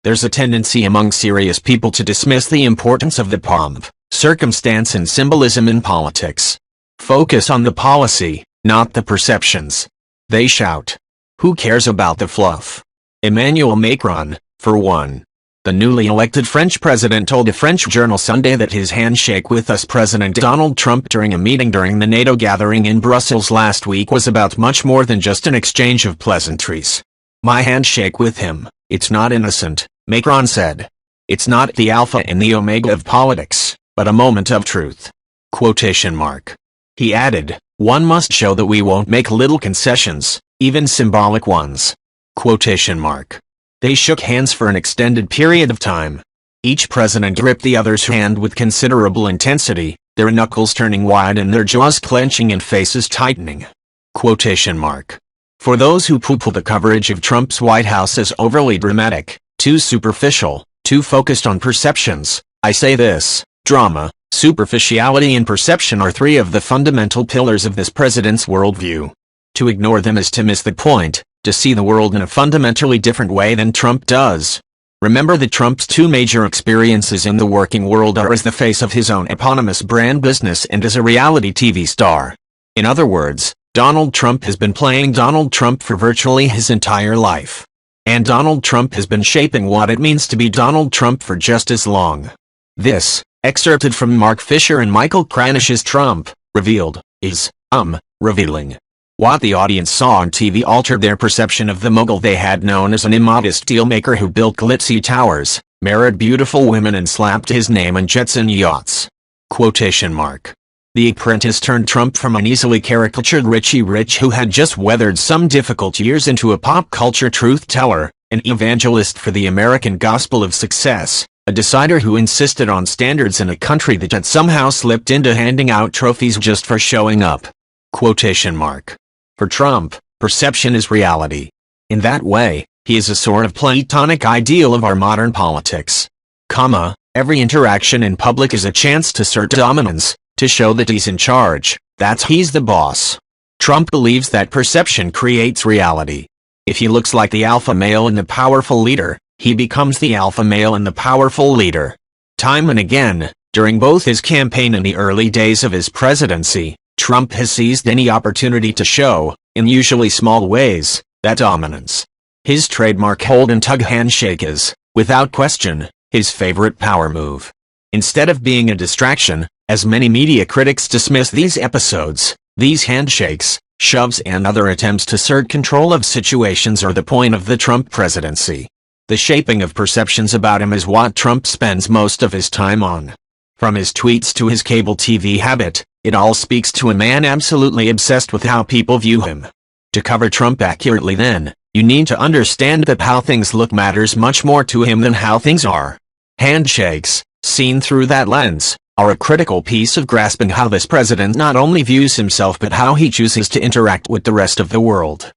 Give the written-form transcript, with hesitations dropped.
There's a tendency among serious people to dismiss the importance of the pomp, circumstance and symbolism in politics. Focus on the policy, not the perceptions. They shout. Who cares about the fluff? Emmanuel Macron, for one. The newly elected French president told a French journal Sunday that his handshake with US President Donald Trump during a meeting during the NATO gathering in Brussels last week was about much more than just an exchange of pleasantries. My handshake with him, it's not innocent, Macron said. It's not the alpha and the omega of politics, but a moment of truth. Quotation mark. He added, one must show that we won't make little concessions, even symbolic ones. Quotation mark. They shook hands for an extended period of time. Each president gripped the other's hand with considerable intensity, their knuckles turning wide and their jaws clenching and faces tightening. Quotation mark. For those who poo-poo the coverage of Trump's White House as overly dramatic, too superficial, too focused on perceptions, I say this: drama, superficiality and perception are three of the fundamental pillars of this president's worldview. To ignore them is to miss the point, to see the world in a fundamentally different way than Trump does. Remember that Trump's two major experiences in the working world are as the face of his own eponymous brand business and as a reality TV star. In other words, Donald Trump has been playing Donald Trump for virtually his entire life. And Donald Trump has been shaping what it means to be Donald Trump for just as long. This, excerpted from Mark Fisher and Michael Cranish's Trump, Revealed, is, revealing. What the audience saw on TV altered their perception of the mogul they had known as an immodest dealmaker who built glitzy towers, married beautiful women and slapped his name on jets and yachts. Quotation mark. The apprentice turned Trump from an easily caricatured Richie Rich who had just weathered some difficult years into a pop culture truth teller, an evangelist for the American gospel of success, a decider who insisted on standards in a country that had somehow slipped into handing out trophies just for showing up. Quotation mark. For Trump, perception is reality. In that way, he is a sort of Platonic ideal of our modern politics. Every interaction in public is a chance to assert dominance, to show that he's in charge, that he's the boss. Trump believes that perception creates reality. If he looks like the alpha male and the powerful leader, he becomes the alpha male and the powerful leader. Time and again, during both his campaign and the early days of his presidency, Trump has seized any opportunity to show, in usually small ways, that dominance. His trademark hold-and-tug handshake is, without question, his favorite power move. Instead of being a distraction, as many media critics dismiss these episodes, these handshakes, shoves and other attempts to assert control of situations are the point of the Trump presidency. The shaping of perceptions about him is what Trump spends most of his time on. From his tweets to his cable TV habit, it all speaks to a man absolutely obsessed with how people view him. To cover Trump accurately then, you need to understand that how things look matters much more to him than how things are. Handshakes, seen through that lens, are a critical piece of grasping how this president not only views himself but how he chooses to interact with the rest of the world.